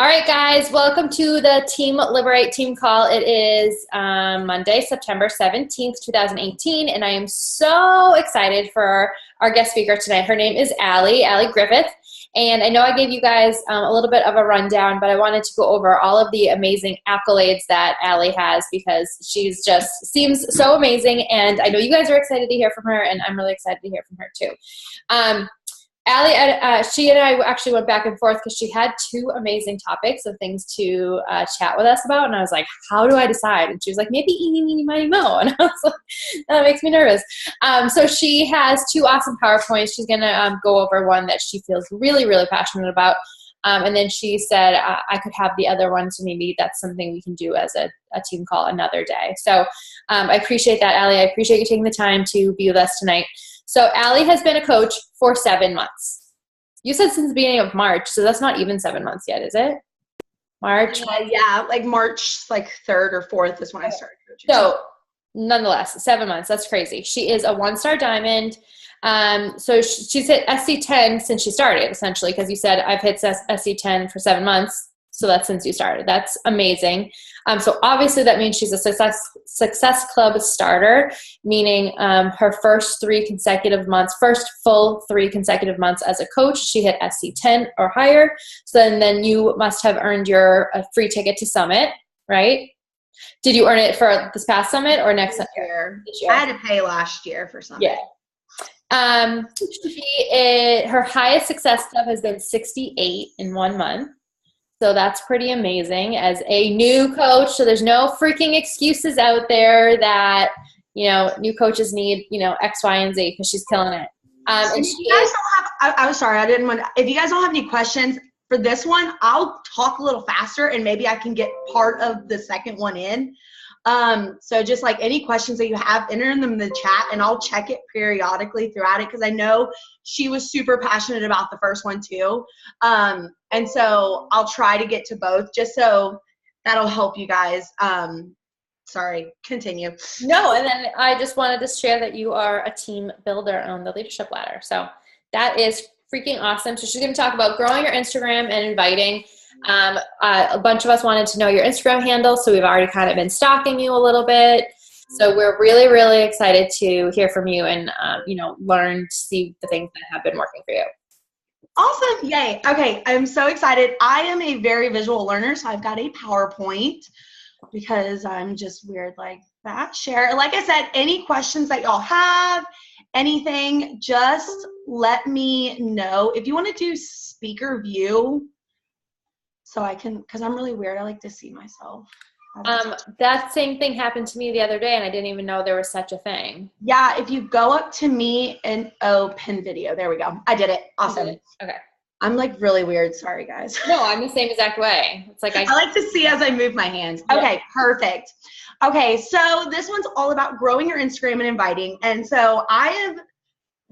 All right, guys, welcome to the Team Liberate team call. It is Monday, September 17th, 2018, and I am so excited for our guest speaker tonight. Her name is Allie Griffith, and I know I gave you guys a little bit of a rundown, but I wanted to go over all of the amazing accolades that Allie has because she's just seems so amazing, and I know you guys are excited to hear from her, and I'm really excited to hear from her too. Allie, she and I actually went back and forth because she had two amazing topics of things to chat with us about. And I was like, how do I decide? And she was like, maybe eeny, meeny, miny, mo. And I was like, that makes me nervous. So she has two awesome PowerPoints. She's going to go over one that she feels really, really passionate about. And then she said, I could have the other one. So maybe that's something we can do as a team call another day. So I appreciate that, Allie. I appreciate you taking the time to be with us tonight. So Allie has been a coach for 7 months. You said since the beginning of March, so that's not even 7 months yet, is it? March? Yeah, like March 3rd or 4th is when I started coaching. So nonetheless, 7 months. That's crazy. She is a 1-star diamond. So she's hit SC10 since she started, essentially, because you said I've hit SC10 for 7 months. So that's since you started. That's amazing. So obviously that means she's a success club starter, meaning her first full 3 consecutive months as a coach, she hit SC10 or higher. So then you must have earned your free ticket to Summit, right? Did you earn it for this past Summit or next year? This year. I had to pay last year for Summit. Yeah. Her highest success club has been 68 in 1 month. So that's pretty amazing as a new coach. So there's no freaking excuses out there that, new coaches need, X, Y, and Z because she's killing it. And if you guys don't have, I'm sorry, I didn't want to, if you guys don't have any questions for this one, I'll talk a little faster and maybe I can get part of the second one in. So just like any questions that you have, enter them in the chat and I'll check it periodically throughout it because I know she was super passionate about the first one too. And so I'll try to get to both just so that'll help you guys. Sorry, continue. No, and then I just wanted to share that you are a team builder on the leadership ladder. So that is freaking awesome. So she's going to talk about growing your Instagram and inviting. A bunch of us wanted to know your Instagram handle, so we've already kind of been stalking you a little bit. So we're really, really excited to hear from you and, learn to see the things that have been working for you. Awesome. Yay. Okay. I'm so excited. I am a very visual learner, so I've got a PowerPoint because I'm just weird like that. Share. Like I said, any questions that y'all have, anything, just let me know. If you want to do speaker view, so I can, because I'm really weird. I like to see myself. That same thing happened to me the other day, and I didn't even know there was such a thing. Yeah, if you go up to me and pin video. There we go. I did it. Awesome. Okay. I'm like really weird. Sorry, guys. No, I'm the same exact way. It's like I like to see as I move my hands. Okay, yeah. Perfect. Okay, so this one's all about growing your Instagram and inviting. And so I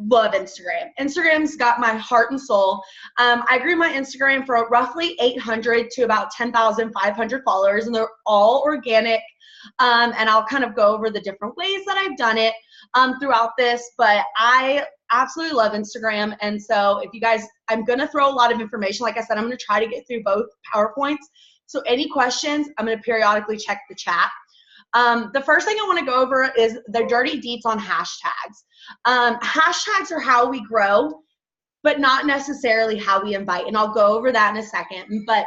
love Instagram. Instagram's got my heart and soul. I grew my Instagram from roughly 800 to about 10,500 followers, and they're all organic. And I'll kind of go over the different ways that I've done it throughout this, but I absolutely love Instagram. And so if you guys, I'm going to throw a lot of information. Like I said, I'm going to try to get through both PowerPoints. So any questions, I'm going to periodically check the chat. The first thing I want to go over is the dirty deets on hashtags. Hashtags are how we grow, but not necessarily how we invite. And I'll go over that in a second. But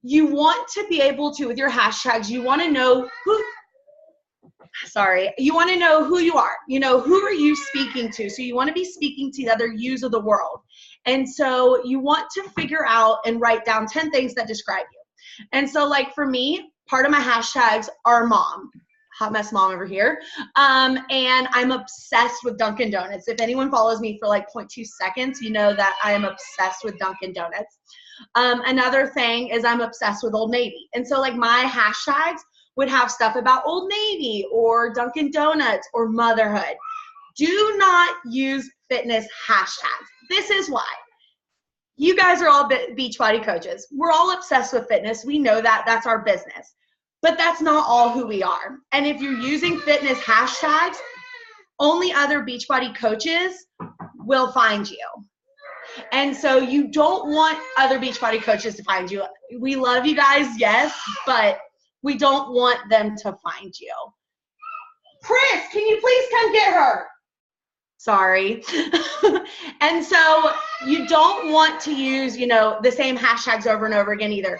you want to be able to, with your hashtags, you want to know you want to know who you are. Who are you speaking to? So you want to be speaking to the other yous of the world. And so you want to figure out and write down 10 things that describe you. And so like for me, part of my hashtags are mom, hot mess mom over here. And I'm obsessed with Dunkin' Donuts. If anyone follows me for like 0.2 seconds, you know that I am obsessed with Dunkin' Donuts. Another thing is I'm obsessed with Old Navy. And so like my hashtags would have stuff about Old Navy or Dunkin' Donuts or motherhood. Do not use fitness hashtags. This is why. You guys are all Beachbody coaches. We're all obsessed with fitness. We know that. That's our business. But that's not all who we are. And if you're using fitness hashtags, only other Beachbody coaches will find you. And so you don't want other Beachbody coaches to find you. We love you guys, yes, but we don't want them to find you. Chris, can you please come get her? Sorry. And so you don't want to use, the same hashtags over and over again either.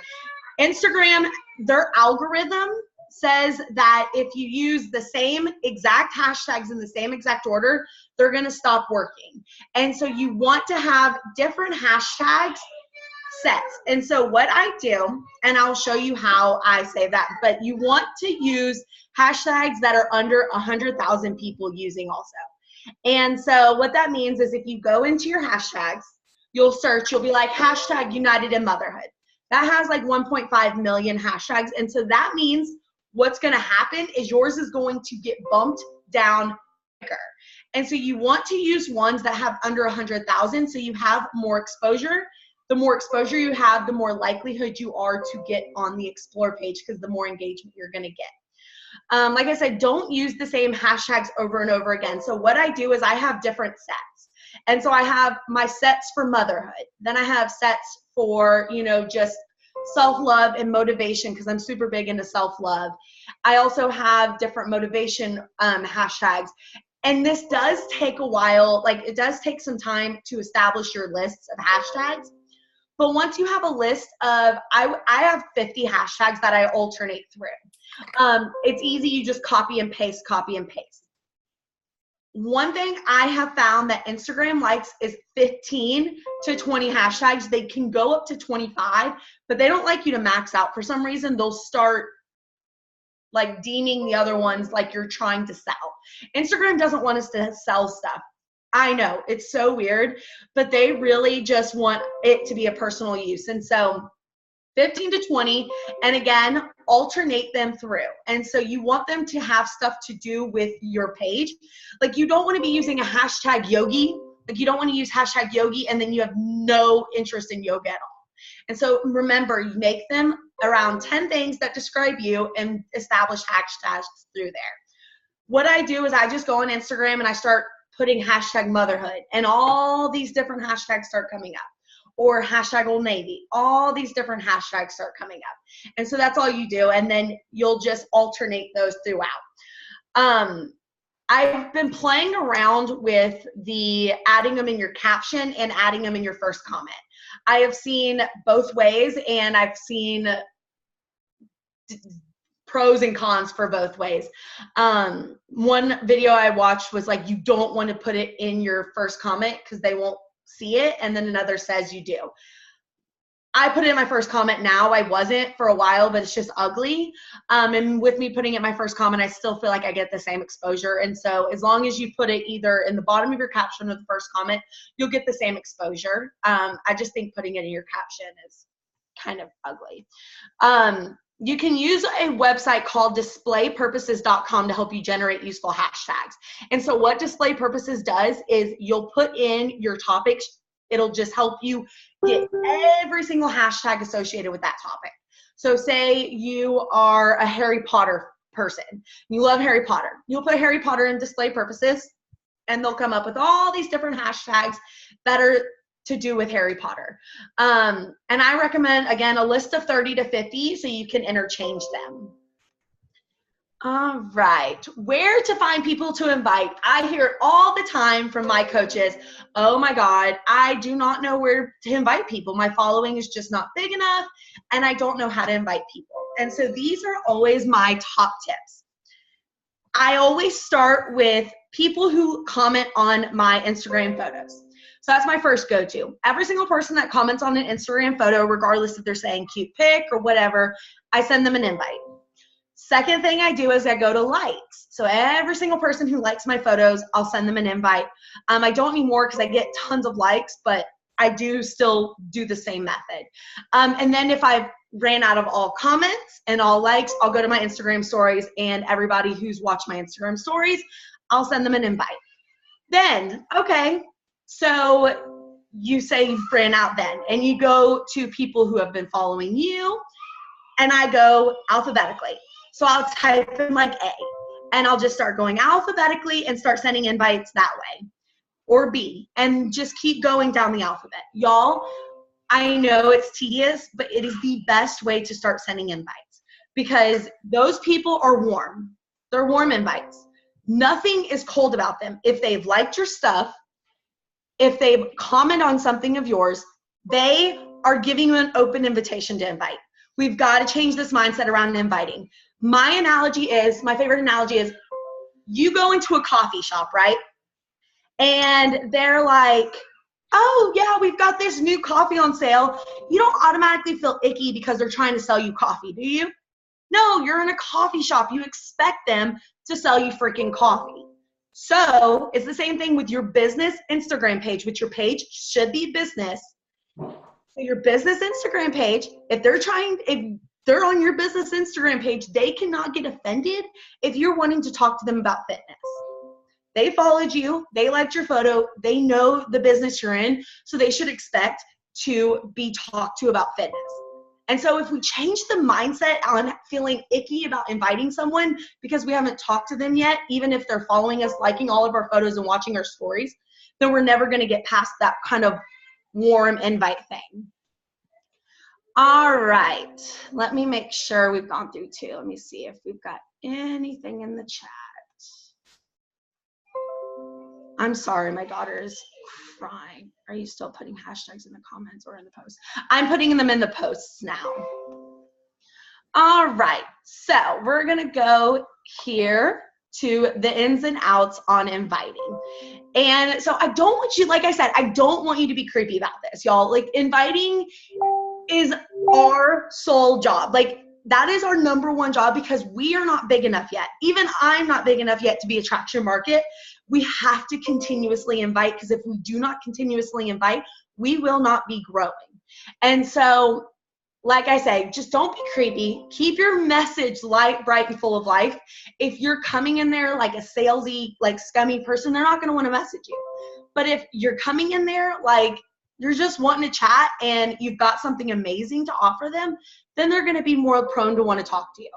Instagram, their algorithm says that if you use the same exact hashtags in the same exact order, they're going to stop working. And so you want to have different hashtags sets. And so what I do, and I'll show you how I say that, but you want to use hashtags that are under 100,000 people using also. And so what that means is if you go into your hashtags, you'll be like hashtag United in Motherhood. That has like 1.5 million hashtags. And so that means what's going to happen is yours is going to get bumped down quicker. And so you want to use ones that have under 100,000 so you have more exposure. The more exposure you have, the more likelihood you are to get on the Explore page because the more engagement you're going to get. Like I said, don't use the same hashtags over and over again. So what I do is I have different sets. And so I have my sets for motherhood. Then I have sets for, just self-love and motivation because I'm super big into self-love. I also have different motivation hashtags. And this does take a while. Like it does take some time to establish your lists of hashtags. But once you have a list of, I have 50 hashtags that I alternate through. It's easy. You just copy and paste. One thing I have found that Instagram likes is 15 to 20 hashtags. They can go up to 25, but they don't like you to max out. For some reason, they'll start like deeming the other ones like you're trying to sell. Instagram doesn't want us to sell stuff. I know, it's so weird, but they really just want it to be a personal use. And so 15 to 20, and again, alternate them through. And so you want them to have stuff to do with your page. Like you don't want to be using a hashtag yogi. Like you don't want to use hashtag yogi and then you have no interest in yoga at all. And so remember, you make them around 10 things that describe you and establish hashtags through there. What I do is I just go on Instagram and I start putting hashtag motherhood and all these different hashtags start coming up, or hashtag Old Navy, all these different hashtags start coming up. And so that's all you do. And then you'll just alternate those throughout. I've been playing around with the adding them in your caption and adding them in your first comment. I have seen both ways and I've seen pros and cons for both ways. One video I watched was like, you don't want to put it in your first comment because they won't see it. And then another says you do. I put it in my first comment now. I wasn't for a while, but it's just ugly. And with me putting it in my first comment, I still feel like I get the same exposure. And so as long as you put it either in the bottom of your caption or the first comment, you'll get the same exposure. I just think putting it in your caption is kind of ugly. You can use a website called displaypurposes.com to help you generate useful hashtags. And so what Display Purposes does is you'll put in your topics. It'll just help you get every single hashtag associated with that topic. So say you are a Harry Potter person. You love Harry Potter. You'll put Harry Potter in Display Purposes, and they'll come up with all these different hashtags that are to do with Harry Potter. And I recommend, again, a list of 30 to 50 so you can interchange them. All right, where to find people to invite. I hear it all the time from my coaches. Oh my God, I do not know where to invite people. My following is just not big enough and I don't know how to invite people. And so these are always my top tips. I always start with people who comment on my Instagram photos. So that's my first go-to. Every single person that comments on an Instagram photo, regardless if they're saying cute pic or whatever, I send them an invite. Second thing I do is I go to likes. So every single person who likes my photos, I'll send them an invite. I don't anymore because I get tons of likes, but I do still do the same method. And then if I've ran out of all comments and all likes, I'll go to my Instagram stories, and everybody who's watched my Instagram stories, I'll send them an invite. Then, okay, so you say you've ran out then, and you go to people who have been following you, and I go alphabetically. So I'll type in like A, and I'll just start going alphabetically and start sending invites that way. or B, and just keep going down the alphabet. Y'all, I know it's tedious, but it is the best way to start sending invites because those people are warm. They're warm invites. Nothing is cold about them. If they've liked your stuff, if they've commented on something of yours, they are giving you an open invitation to invite. We've got to change this mindset around inviting. My favorite analogy is you go into a coffee shop, right? And they're like, oh yeah, we've got this new coffee on sale. You don't automatically feel icky because they're trying to sell you coffee, do you? No, you're in a coffee shop. You expect them to sell you freaking coffee. So it's the same thing with your business Instagram page, which your page should be business. So your business Instagram page, if they're on your business Instagram page, they cannot get offended if you're wanting to talk to them about fitness. They followed you, they liked your photo, they know the business you're in, so they should expect to be talked to about fitness. And so if we change the mindset on feeling icky about inviting someone because we haven't talked to them yet, even if they're following us, liking all of our photos and watching our stories, then we're never going to get past that kind of warm invite thing. All right, let me make sure we've gone through 2. Let me see if we've got anything in the chat. I'm sorry, my daughter is crying. Are you still putting hashtags in the comments or in the posts? I'm putting them in the posts now. All right, so we're gonna go here to the ins and outs on inviting. And so I don't want you, like I said, I don't want you to be creepy about this, y'all. Like, inviting is our sole job. Like, that is our #1 job because we are not big enough yet. Even I'm not big enough yet to be a traction market. We have to continuously invite, because if we do not continuously invite, we will not be growing. And so, like I say, just don't be creepy. Keep your message light, bright, and full of life. If you're coming in there like a salesy, like scummy person, they're not going to want to message you. But if you're coming in there like you're just wanting to chat and you've got something amazing to offer them, then they're going to be more prone to want to talk to you.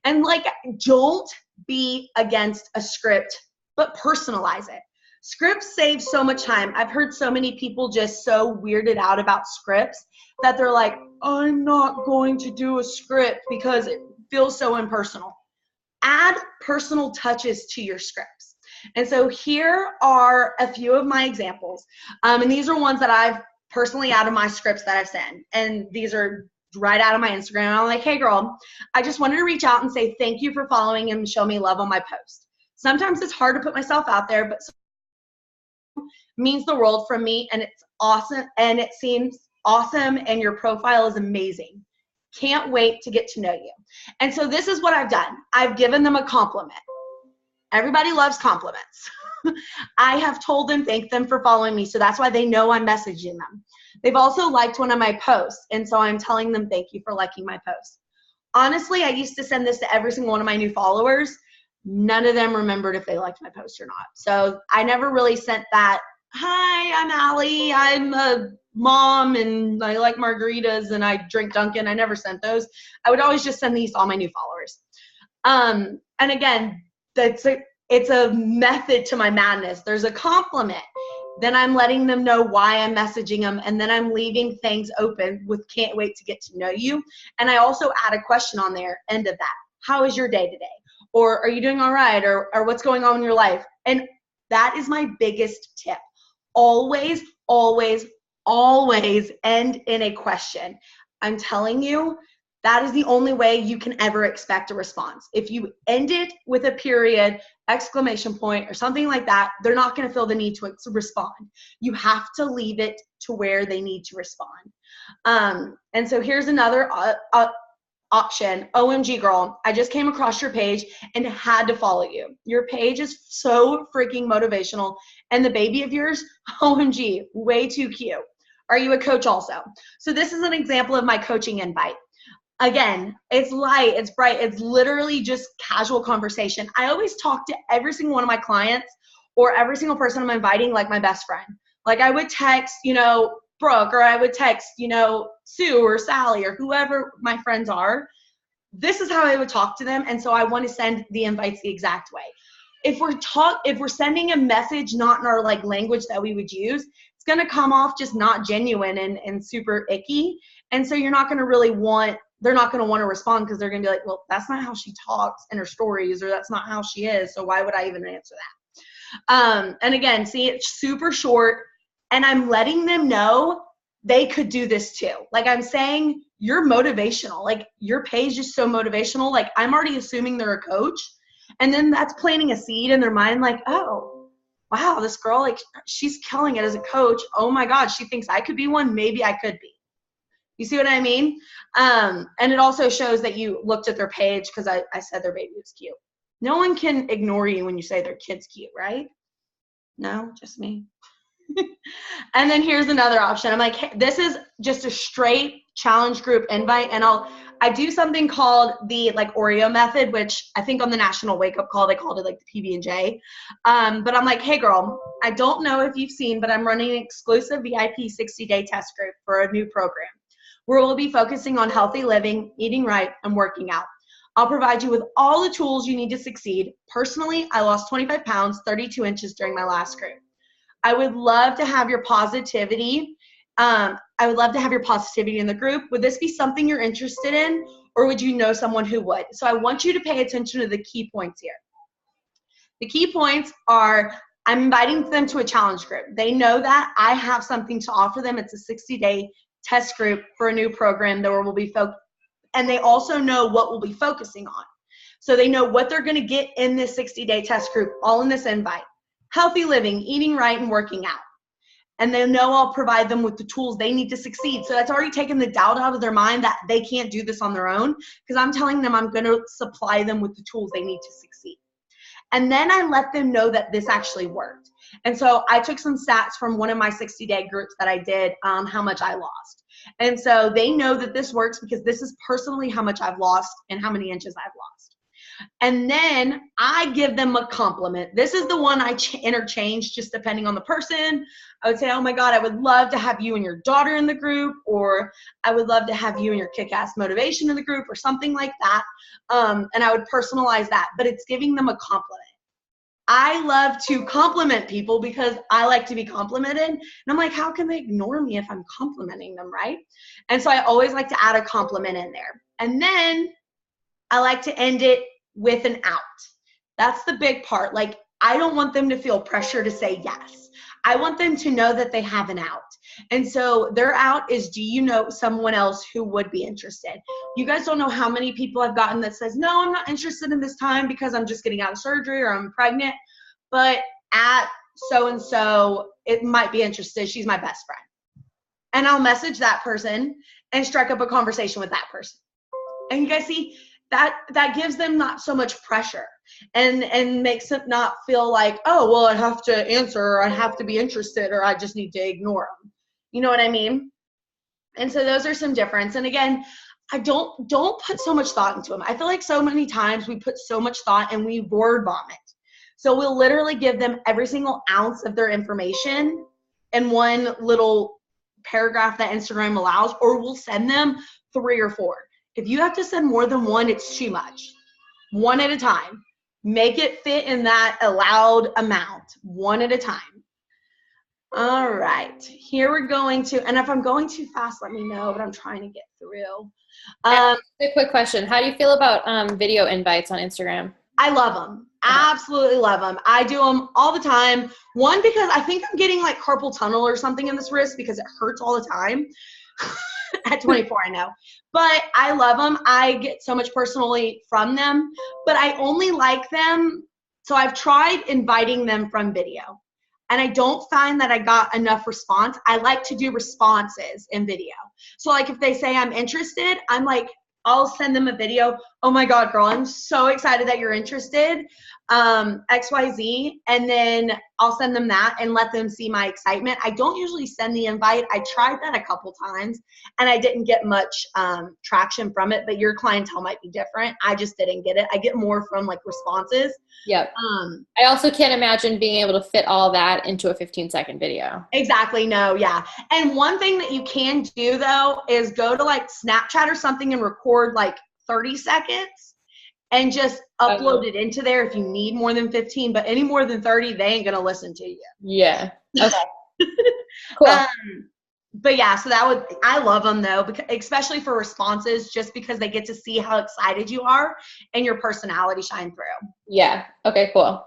And like, don't be against a script, but personalize it. Scripts save so much time. I've heard so many people just so weirded out about scripts that they're like, I'm not going to do a script because it feels so impersonal. Add personal touches to your scripts. And so here are a few of my examples. And these are ones that I've personally out of my scripts that I've sent. And these are right out of my Instagram. And I'm like, hey girl, I just wanted to reach out and say thank you for following and show me love on my post. Sometimes it's hard to put myself out there, but it means the world from me, and it's awesome, and it seems awesome, and your profile is amazing. Can't wait to get to know you. And so this is what I've done. I've given them a compliment. Everybody loves compliments. I have told them, thank them for following me, so that's why they know I'm messaging them. They've also liked one of my posts, and so I'm telling them thank you for liking my post. Honestly, I used to send this to every single one of my new followers. None of them remembered if they liked my post or not. So I never really sent that, hi, I'm Allie, I'm a mom, and I like margaritas, and I drink Dunkin'. I never sent those. I would always just send these to all my new followers. And again, it's a method to my madness. There's a compliment. Then I'm letting them know why I'm messaging them, and then I'm leaving things open with can't wait to get to know you. And I also add a question on there, end of that. How is your day today? Or are you doing all right? Or what's going on in your life? And that is my biggest tip. Always, always, always end in a question. I'm telling you, that is the only way you can ever expect a response. If you end it with a period, exclamation point, or something like that, they're not going to feel the need to respond. You have to leave it to where they need to respond. And so here's another option. OMG girl, I just came across your page and had to follow you. Your page is so freaking motivational, and the baby of yours, OMG, way too cute. Are you a coach also? So this is an example of my coaching invite. Again, it's light, it's bright, it's literally just casual conversation. I always talk to every single one of my clients or every single person I'm inviting like my best friend. Like I would text, Brooke, or I would text, Sue or Sally or whoever my friends are. This is how I would talk to them. And so I want to send the invites the exact way. if we're sending a message not in our like language that we would use, it's going to come off just not genuine and super icky. And so they're not going to want to respond, because they're going to be like, well, that's not how she talks in her stories, or that's not how she is. So why would I even answer that? And again, see, it's super short, and I'm letting them know they could do this too. Like I'm saying, you're motivational. Like your page is so motivational. Like I'm already assuming they're a coach. And then that's planting a seed in their mind. Like, oh, wow, this girl, like she's killing it as a coach. Oh my God, she thinks I could be one. Maybe I could be. You see what I mean? And it also shows that you looked at their page, because I said their baby was cute. No one can ignore you when you say their kid's cute, right? No, just me. And then here's another option. I'm like, hey, this is just a straight challenge group invite. And I do something called the like Oreo method, which I think on the National Wake Up Call, they called it like the PB&J. But I'm like, hey girl, I don't know if you've seen, but I'm running an exclusive VIP 60-day test group for a new program where we'll be focusing on healthy living, eating right, and working out. I'll provide you with all the tools you need to succeed. Personally, I lost 25 pounds, 32 inches during my last group. I would love to have your positivity. I would love to have your positivity in the group. Would this be something you're interested in, or would you know someone who would? So I want you to pay attention to the key points here. The key points are, I'm inviting them to a challenge group. They know that I have something to offer them. It's a 60-day test group for a new program that will be focused. And they also know what we'll be focusing on. So they know what they're going to get in this 60-day test group, all in this invite. Healthy living, eating right, and working out. And they know I'll provide them with the tools they need to succeed. So that's already taken the doubt out of their mind that they can't do this on their own, because I'm telling them I'm going to supply them with the tools they need to succeed. And then I let them know that this actually worked. And so I took some stats from one of my 60-day groups that I did, how much I lost. And so they know that this works, because this is personally how much I've lost and how many inches I've lost. And then I give them a compliment. This is the one I interchange just depending on the person. I would say, oh my God, I would love to have you and your daughter in the group, or I would love to have you and your kick-ass motivation in the group, or something like that. And I would personalize that, but it's giving them a compliment. I love to compliment people because I like to be complimented. And I'm like, how can they ignore me if I'm complimenting them, right? And so I always like to add a compliment in there. And then I like to end it with an out. That's the big part. Like, I don't want them to feel pressure to say yes. I want them to know that they have an out. And so their out is, do you know someone else who would be interested? You guys don't know how many people I've gotten that says, no, I'm not interested in this time because I'm just getting out of surgery or I'm pregnant, but at so-and-so, it might be interested. She's my best friend. And I'll message that person and strike up a conversation with that person. And you guys see, that gives them not so much pressure and makes them not feel like, oh, well, I have to answer, or I have to be interested, or I just need to ignore them. You know what I mean? And so those are some difference. And again, I don't put so much thought into them. I feel like so many times we put so much thought and we word vomit. So we'll literally give them every single ounce of their information in one little paragraph that Instagram allows, or we'll send them 3 or 4. If you have to send more than one, it's too much. One at a time. Make it fit in that allowed amount, one at a time. All right, here we're going to, and if I'm going too fast, let me know, but I'm trying to get through. A quick question. How do you feel about video invites on Instagram? I love them. Absolutely love them. I do them all the time. One, because I think I'm getting like carpal tunnel or something in this wrist because it hurts all the time. At 24, I know. But I love them. I get so much personally from them. But I only like them. So I've tried inviting them from video. And I don't find that I got enough response. I like to do responses in video. So like if they say I'm interested, I'm like, I'll send them a video. Oh my God, girl, I'm so excited that you're interested. XYZ. And then I'll send them that and let them see my excitement. I don't usually send the invite. I tried that a couple times and I didn't get much traction from it, but your clientele might be different. I just didn't get it. I get more from like responses. Yep. I also can't imagine being able to fit all that into a 15-second video. Exactly. No. Yeah. And one thing that you can do though is go to like Snapchat or something and record like 30 seconds and just upload it into there if you need more than 15, but any more than 30, they ain't going to listen to you. Yeah. Okay. Cool. But yeah, so I love them though, because, especially for responses, just because they get to see how excited you are and your personality shine through. Yeah. Okay, cool.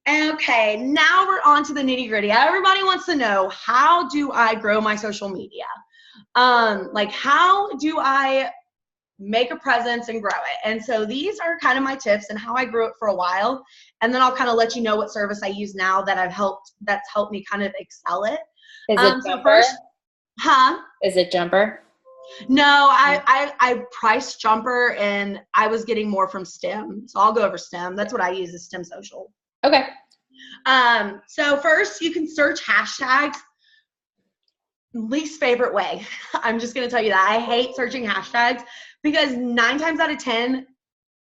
Okay, now we're on to the nitty gritty. Everybody wants to know, how do I grow my social media? Like, how do I make a presence and grow it? And so these are kind of my tips and how I grew it for a while. And then I'll kind of let you know what service I use now that's helped me kind of excel it. Is it so first, Is it Jumper? No, I priced Jumper and I was getting more from STEM. So I'll go over STEM. That's what I use, is STEM Social. Okay. So first you can search hashtags. Least favorite way. I'm just going to tell you that I hate searching hashtags, because 9 times out of 10,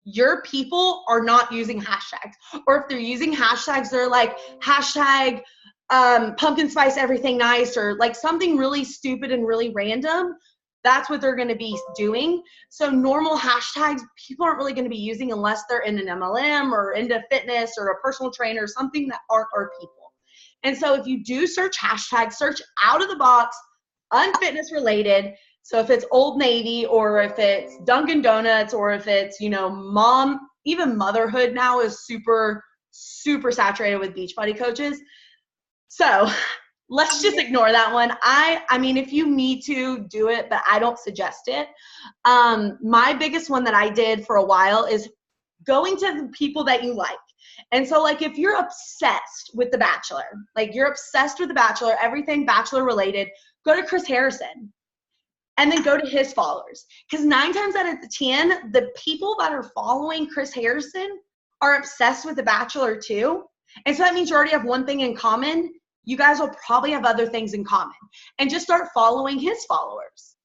your people are not using hashtags. Or if they're using hashtags, they're like hashtag pumpkin spice everything nice, or like something really stupid and really random. That's what they're going to be doing. So normal hashtags, people aren't really going to be using unless they're in an MLM or into fitness or a personal trainer, something that aren't our people. And so if you do search hashtags, search out of the box, unfitness related. So if it's Old Navy, or if it's Dunkin' Donuts, or if it's, mom, even motherhood now is super, super saturated with Beachbody coaches. So let's just ignore that one. I mean, if you need to, do it, but I don't suggest it. My biggest one that I did for a while is going to the people that you like. And so, like, if you're obsessed with The Bachelor, everything Bachelor related, go to Chris Harrison and then go to his followers. Because 9 times out of 10, the people that are following Chris Harrison are obsessed with The Bachelor too. And so that means you already have one thing in common. You guys will probably have other things in common, and just start following his followers.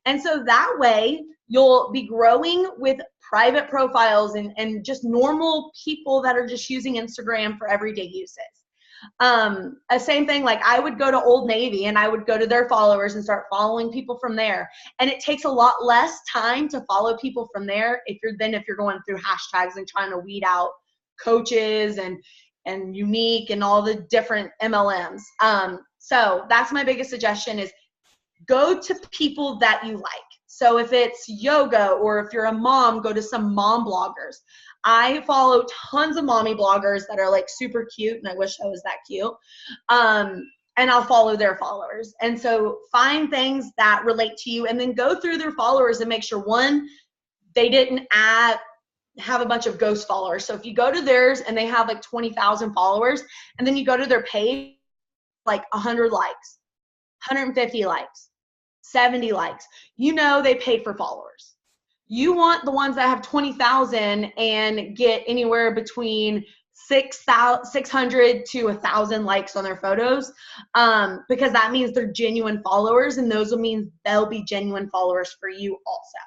And so that way you'll be growing with private profiles and just normal people that are just using Instagram for everyday uses. Same thing, like I would go to Old Navy and I would go to their followers and start following people from there. And it takes a lot less time to follow people from there if you're going through hashtags and trying to weed out coaches and Unique and all the different MLMs. So that's my biggest suggestion, is go to people that you like. So if it's yoga, or if you're a mom, go to some mom bloggers. I follow tons of mommy bloggers that are like super cute, and I wish I was that cute. And I'll follow their followers. And so find things that relate to you, and then go through their followers and make sure, one, they didn't have a bunch of ghost followers. So if you go to theirs and they have like 20,000 followers, and then you go to their page, like 100 likes, 150 likes, 70 likes, they paid for followers. You want the ones that have 20,000 and get anywhere between 600 to 1,000 likes on their photos, because that means they're genuine followers, and those will mean they'll be genuine followers for you also.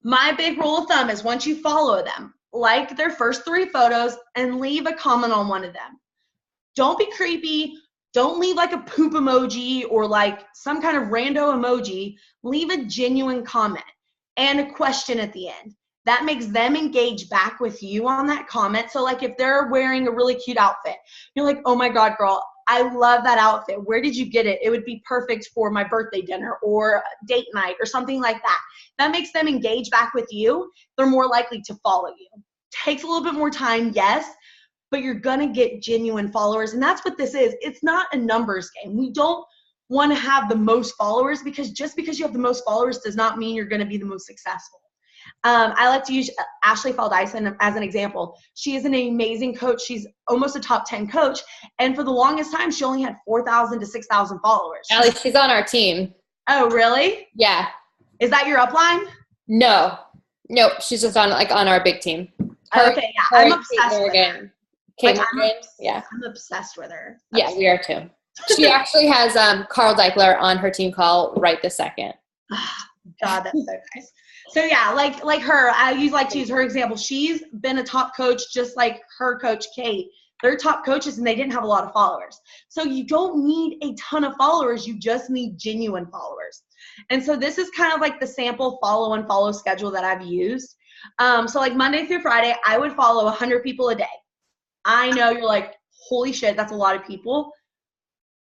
My big rule of thumb is, once you follow them, like their first 3 photos and leave a comment on one of them. Don't be creepy. Don't leave like a poop emoji or like some kind of rando emoji. Leave a genuine comment and a question at the end. That makes them engage back with you on that comment. So like if they're wearing a really cute outfit, you're like, oh my God, girl, I love that outfit. Where did you get it? It would be perfect for my birthday dinner or date night or something like that. That makes them engage back with you. They're more likely to follow you. Takes a little bit more time, yes, but you're going to get genuine followers. And that's what this is. It's not a numbers game. We don't want to have the most followers, because just because you have the most followers does not mean you're going to be the most successful. I like to use Ashley Faldyson as an example. She is an amazing coach. She's almost a top 10 coach. And for the longest time, she only had 4,000 to 6,000 followers. Allie, she's on our team. Oh, really? Yeah. Is that your upline? No. Nope. She's just on our big team. Okay, yeah. I'm obsessed with her. Yeah. I'm obsessed with her. Yeah, we are too. She actually has Carl Deichler on her team call right this second. God, that's so nice. So yeah, like her, I like to use her example. She's been a top coach just like her coach, Kate. They're top coaches and they didn't have a lot of followers. So you don't need a ton of followers. You just need genuine followers. And so this is kind of like the sample follow and follow schedule that I've used. So like Monday through Friday, I would follow 100 people a day. I know you're like, holy shit, that's a lot of people.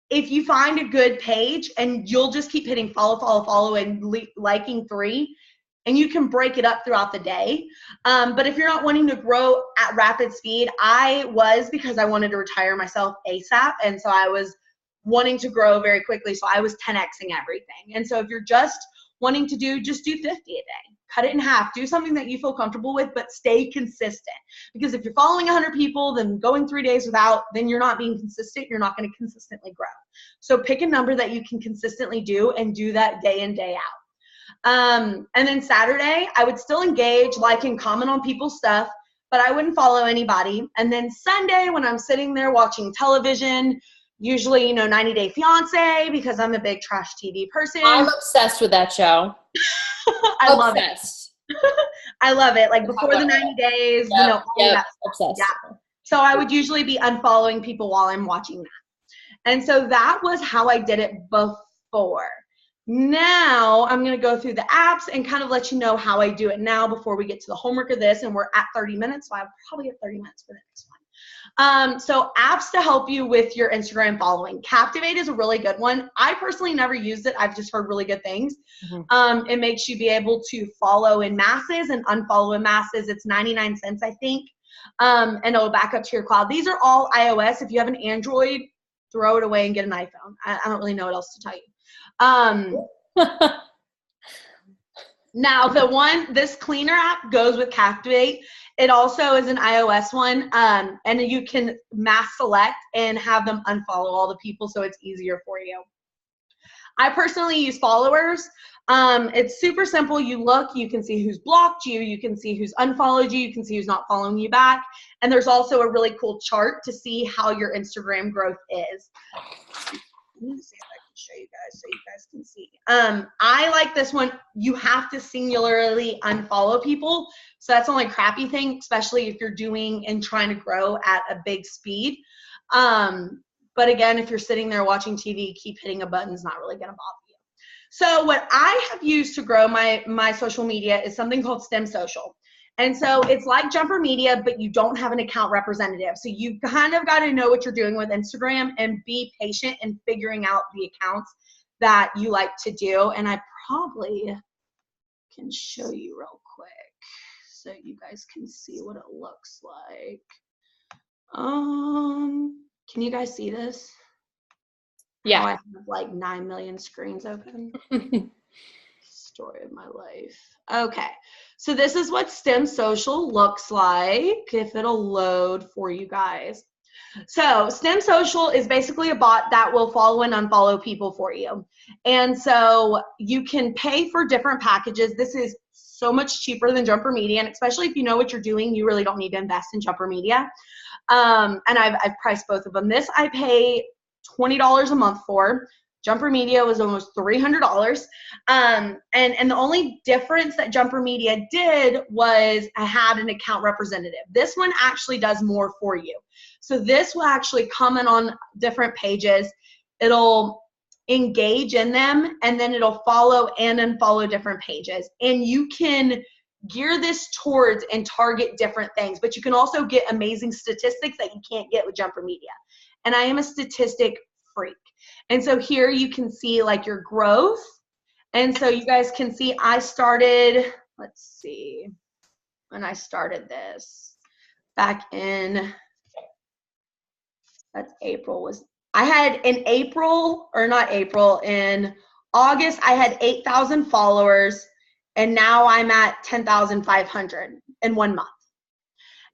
If you find a good page and you'll just keep hitting follow, and liking 3, and you can break it up throughout the day. But if you're not wanting to grow at rapid speed, because I wanted to retire myself ASAP. And so I was wanting to grow very quickly. So I was 10xing everything. And so if you're just wanting to just do 50 a day, cut it in half, do something that you feel comfortable with, but stay consistent. Because if you're following 100 people, then going 3 days without, then you're not being consistent. You're not going to consistently grow. So pick a number that you can consistently do and do that day in, day out. And then Saturday, I would still engage, like, and comment on people's stuff, but I wouldn't follow anybody. And then Sunday, when I'm sitting there watching television, usually, 90 Day Fiance, because I'm a big trash TV person. I'm obsessed with that show. I love it. I love it. Like before the 90 days, all that stuff. Obsessed. Yeah. So I would usually be unfollowing people while I'm watching that. And so that was how I did it before. Now I'm going to go through the apps and kind of let you know how I do it now before we get to the homework of this. And we're at 30 minutes, so I'll probably get 30 minutes for the next one. So apps to help you with your Instagram following. Captivate is a really good one. I personally never used it. I've just heard really good things. Mm-hmm. It makes you be able to follow in masses and unfollow in masses. It's 99 cents, I think. And it'll back up to your cloud. These are all iOS. If you have an Android, throw it away and get an iPhone. I don't really know what else to tell you. Now this cleaner app goes with Captivate. It also is an iOS one, and you can mass select and have them unfollow all the people, so it's easier for you. I personally use followers. It's super simple. You look, you can see who's blocked you, you can see who's unfollowed you, you can see who's not following you back, and there's also a really cool chart to see how your Instagram growth is. Let me see if I can show you guys so you guys can see. I like this one. You have to singularly unfollow people. So that's the only crappy thing, especially if you're doing and trying to grow at a big speed. But again, if you're sitting there watching TV, keep hitting a button is not really going to bother you. So what I have used to grow my social media is something called STEM Social. And so it's like Jumper Media, but you don't have an account representative. So you kind of got to know what you're doing with Instagram and be patient in figuring out the accounts that you like to do. And I probably can show you real quick so you guys can see what it looks like. Can you guys see this? Yeah. How I have like 9 million screens open. Story of my life. Okay, so this is what STEM Social looks like, if it'll load for you guys. So STEM Social is basically a bot that will follow and unfollow people for you. And so you can pay for different packages. This is so much cheaper than Jumper Media, and especially if you know what you're doing, you really don't need to invest in Jumper Media. And I've priced both of them. This I pay $20 a month for. Jumper Media was almost $300. And the only difference that Jumper Media did was I had an account representative. This one actually does more for you. So this will actually comment on different pages. It'll engage in them, and then it'll follow and unfollow different pages. And you can gear this towards and target different things, but you can also get amazing statistics that you can't get with Jumper Media. And I am a statistic freak. And so here you can see like your growth. And so you guys can see I started, let's see, when I started this back in, that's April, in August, I had 8,000 followers, and now I'm at 10,500 in 1 month.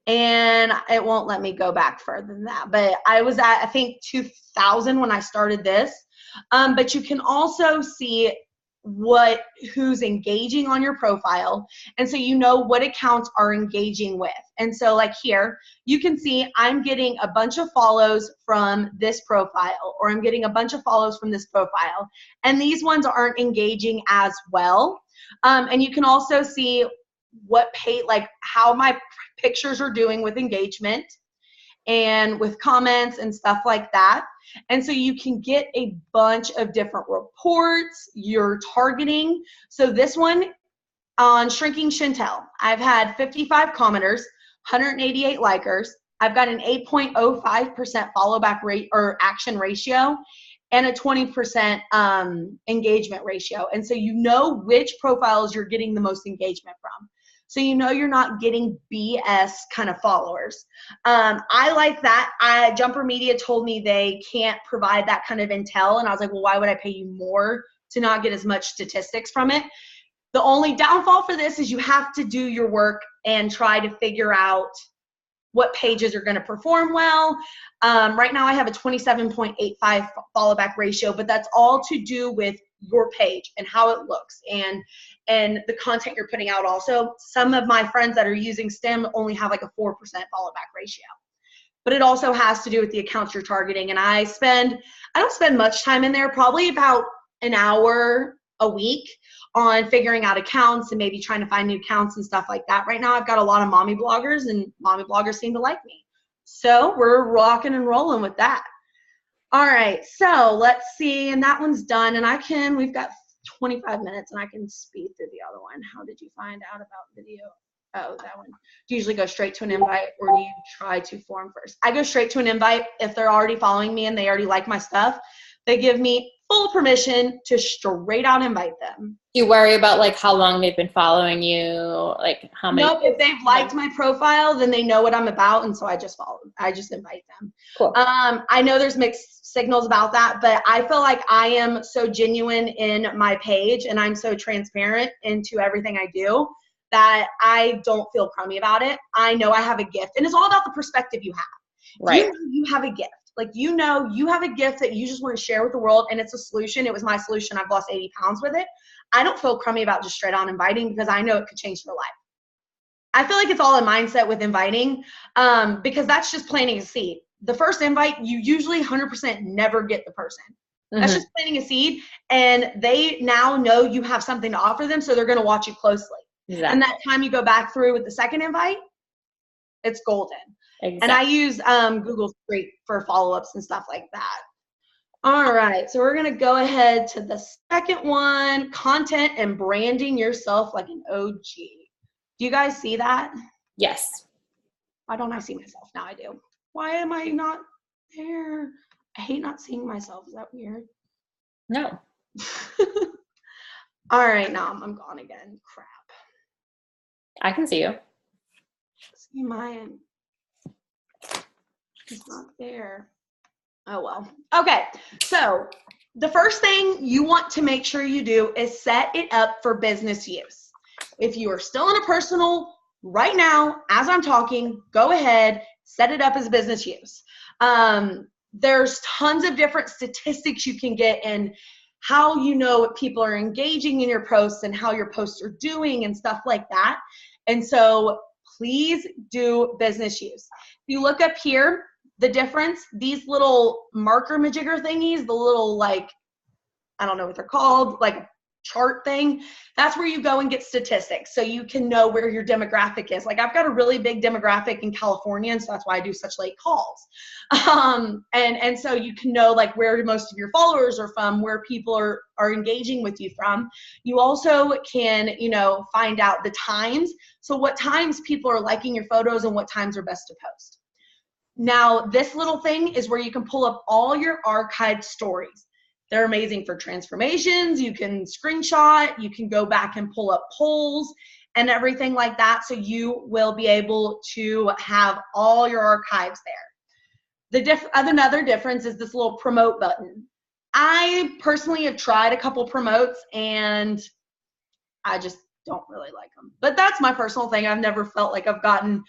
And it won't let me go back further than that. But I was at, I think, 2,000 when I started this. But you can also see who's engaging on your profile. And so you know what accounts are engaging with. And so like here, you can see I'm getting a bunch of follows from this profile, or I'm getting a bunch of follows from this profile. And these ones aren't engaging as well. And you can also see how my pictures are doing with engagement and with comments and stuff like that. And so you can get a bunch of different reports you're targeting. So this one On Shrinking Chantel, I've had 55 commenters, 188 likers. I've got an 8.05% follow back rate or action ratio and a 20% engagement ratio. And so you know which profiles you're getting the most engagement from. So you know you're not getting BS kind of followers. I like that. Jumper Media told me they can't provide that kind of intel. And I was like, well, why would I pay you more to not get as much statistics from it? The only downfall for this is you have to do your work and try to figure out what pages are going to perform well. Right now I have a 27.85 follow back ratio, but that's all to do with your page and how it looks and the content you're putting out. Also, some of my friends that are using STEM only have like a 4% follow back ratio, but it also has to do with the accounts you're targeting. And I don't spend much time in there, probably about an hour a week on figuring out accounts and maybe trying to find new accounts and stuff like that. Right now I've got a lot of mommy bloggers and mommy bloggers seem to like me. So we're rocking and rolling with that. All right, so let's see, and that one's done. And we've got 25 minutes and I can speed through the other one. How did you find out about video? Oh, that one. Do you usually go straight to an invite or do you try to form first? I go straight to an invite. If they're already following me and they already like my stuff, they give me full permission to straight out invite them. Do you worry about like how long they've been following you? Like how many? Nope, if they've liked my profile, then they know what I'm about, and so I just invite them. Cool. I know there's mixed signals about that, but I feel like I am so genuine in my page and I'm so transparent into everything I do that I don't feel crummy about it. I know I have a gift, and it's all about the perspective you have. Right. You know you have a gift. Like, you know, you have a gift that you just want to share with the world, and it's a solution. It was my solution. I've lost 80 pounds with it. I don't feel crummy about just straight on inviting because I know it could change their life. I feel like it's all a mindset with inviting because that's just planting a seed. The first invite, you usually 100% never get the person. That's just planting a seed, and they now know you have something to offer them, so they're going to watch you closely. Exactly. And that time you go back through with the second invite, it's golden. Exactly. And I use Google Street for follow-ups and stuff like that. All right, so we're going to go ahead to the second one, content and branding yourself like an OG. Do you guys see that? Yes. Why don't I see myself? Now I do. Why am I not there? I hate not seeing myself. Is that weird? No. All right, now I'm gone again. Crap. I can see you. See mine. It's not there. Oh, well. Okay, so the first thing you want to make sure you do is set it up for business use. If you are still in a personal right now, as I'm talking, go ahead, set it up as business use. There's tons of different statistics you can get and how you know what people are engaging in your posts and how your posts are doing and stuff like that. And so please do business use. If you look up here, the difference, these little marker majigger thingies, the little, like, I don't know what they're called, like chart thing, that's where you go and get statistics so you can know where your demographic is. Like, I've got a really big demographic in California, and so that's why I do such late calls. And so you can know like where most of your followers are from, where people are engaging with you from. You also can, you know, find out the times. So what times people are liking your photos and what times are best to post. Now, this little thing is where you can pull up all your archived stories. They're amazing for transformations. You can screenshot, you can go back and pull up polls and everything like that. So you will be able to have all your archives there. Another difference is this little promote button. I personally have tried a couple promotes and I just don't really like them. But that's my personal thing. I've never felt like I've gotten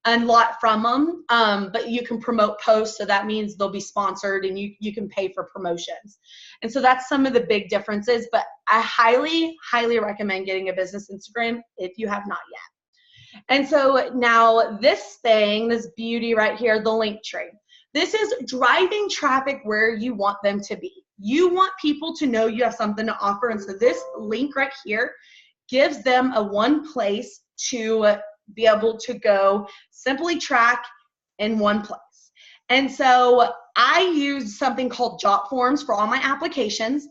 a lot from them. But you can promote posts, so that means they'll be sponsored and you can pay for promotions. And so that's some of the big differences. But I highly, highly recommend getting a business Instagram if you have not yet. And so now this beauty right here, the link tree. This is driving traffic where you want them to be. You want people to know you have something to offer. And so this link right here gives them a one place to be able to go simply track in one place. And so I use something called Jot Forms for all my applications.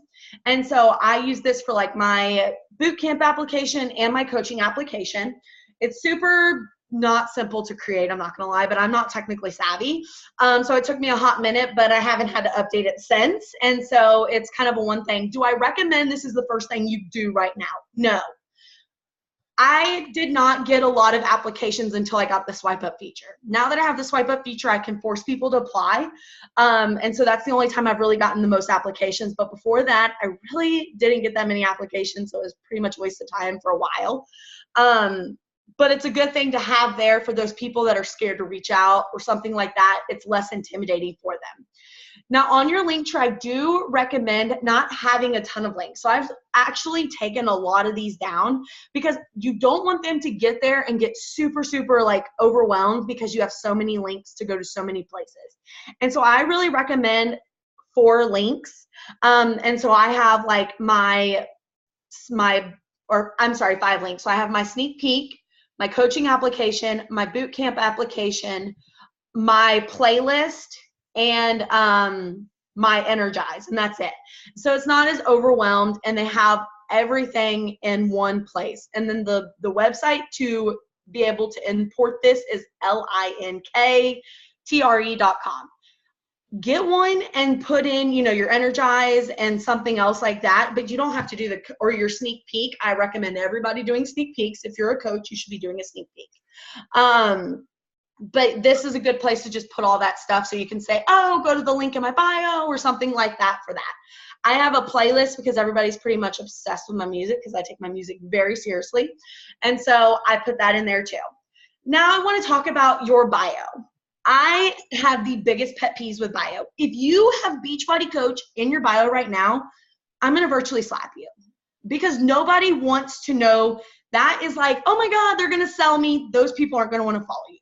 And so I use this for like my boot camp application and my coaching application. It's super not simple to create, I'm not gonna lie, but I'm not technically savvy. So it took me a hot minute, but I haven't had to update it since. And so it's kind of a one thing. Do I recommend this is the first thing you do right now? No. I did not get a lot of applications until I got the swipe up feature. Now that I have the swipe up feature, I can force people to apply. And so that's the only time I've really gotten the most applications. But before that, I really didn't get that many applications. So it was pretty much a waste of time for a while. But it's a good thing to have there for those people that are scared to reach out or something like that. It's less intimidating for them. Now, on your link tree, I do recommend not having a ton of links. So I've actually taken a lot of these down because you don't want them to get there and get super, super like overwhelmed because you have so many links to go to so many places. And so I really recommend 4 links. And so I have like 5 links. So I have my sneak peek, my coaching application, my boot camp application, my playlist, and my energize, and that's it. So it's not as overwhelmed, and they have everything in one place. And then the website to be able to import this is linkttre.com. Get one and put in, your energize and something else like that, but you don't have to do or your sneak peek. I recommend everybody doing sneak peeks. If you're a coach, you should be doing a sneak peek. But this is a good place to just put all that stuff so you can say, oh, go to the link in my bio or something like that for that. I have a playlist because everybody's pretty much obsessed with my music because I take my music very seriously. And so I put that in there too. Now I want to talk about your bio. I have the biggest pet peeves with bio. If you have Beachbody Coach in your bio right now, I'm going to virtually slap you because nobody wants to know. That is like, oh my God, they're going to sell me. Those people aren't going to want to follow you.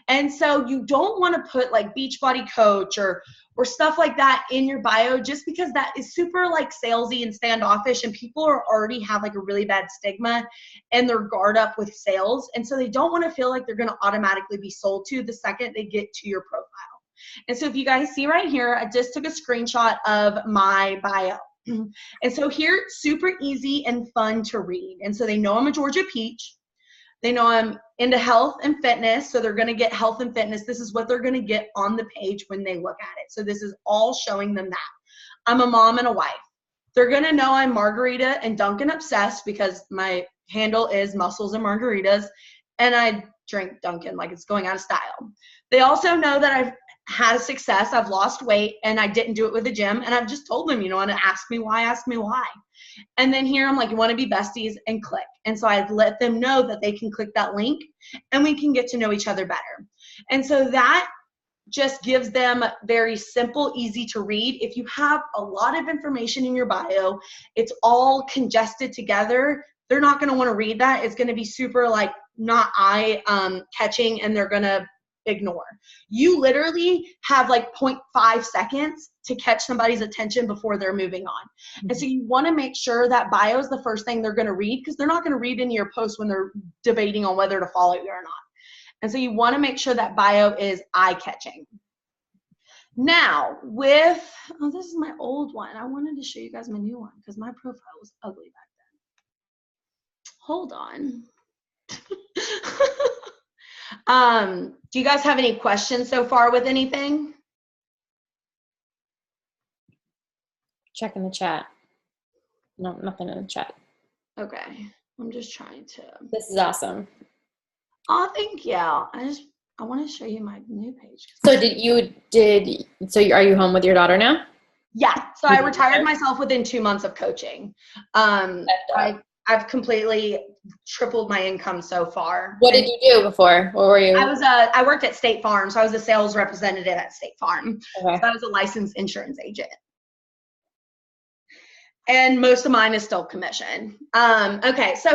And so you don't want to put like Beachbody Coach or stuff like that in your bio just because that is super like salesy and standoffish, and people already have like a really bad stigma and they're guard up with sales. And so they don't want to feel like they're going to automatically be sold to the second they get to your profile. And so if you guys see right here, I just took a screenshot of my bio. And so here, super easy and fun to read. And so they know I'm a Georgia Peach. They know I'm into health and fitness, so they're going to get health and fitness. This is what they're going to get on the page when they look at it. So this is all showing them that. I'm a mom and a wife. They're going to know I'm Margarita and Dunkin' obsessed because my handle is Muscles and Margaritas, and I drink Dunkin' like it's going out of style. They also know that I've had success. I've lost weight, and I didn't do it with the gym, and I've just told them, and ask me why. And then here I'm like, you want to be besties, and click. And so I let them know that they can click that link and we can get to know each other better. And so that just gives them very simple, easy to read. If you have a lot of information in your bio, it's all congested together, they're not going to want to read that. It's going to be super like not eye-catching, and they're going to ignore. You literally have like 0.5 seconds to catch somebody's attention before they're moving on. And so you want to make sure that bio is the first thing they're going to read, because they're not going to read any of your posts when they're debating on whether to follow you or not. And so you want to make sure that bio is eye-catching. Now this is my old one. I wanted to show you guys my new one because my profile was ugly back then. Hold on. Do you guys have any questions so far with anything? Check in the chat. No, nothing in the chat. Okay. I'm just trying to. This is awesome. Oh, thank you. I want to show you my new page. So are you home with your daughter now? Yeah. So I retired myself within 2 months of coaching. I've completely tripled my income so far. What did you do before? What were you? I worked at State Farm, so I was a sales representative at State Farm. Okay. So I was a licensed insurance agent. And most of mine is still commission. Okay, so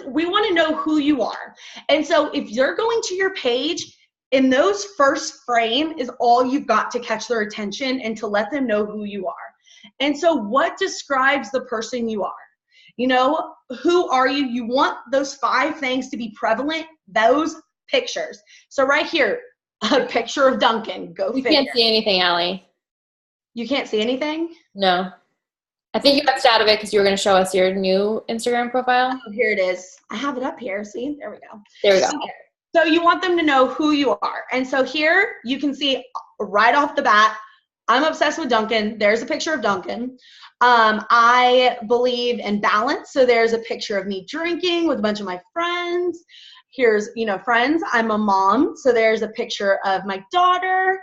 we want to know who you are. And so if you're going to your page, in those first frame is all you've got to catch their attention and to let them know who you are. And so what describes the person you are? Who are you? You want those 5 things to be prevalent, those pictures. So right here, a picture of Dunkin', go figure. You can't see anything, Allie. You can't see anything? No. I think you X'd out of it because you were going to show us your new Instagram profile. Oh, here it is. I have it up here. See, there we go. There we go. Okay. So you want them to know who you are. And so here you can see right off the bat, I'm obsessed with Duncan. There's a picture of Duncan. I believe in balance. So there's a picture of me drinking with a bunch of my friends. Here's, friends. I'm a mom. So there's a picture of my daughter.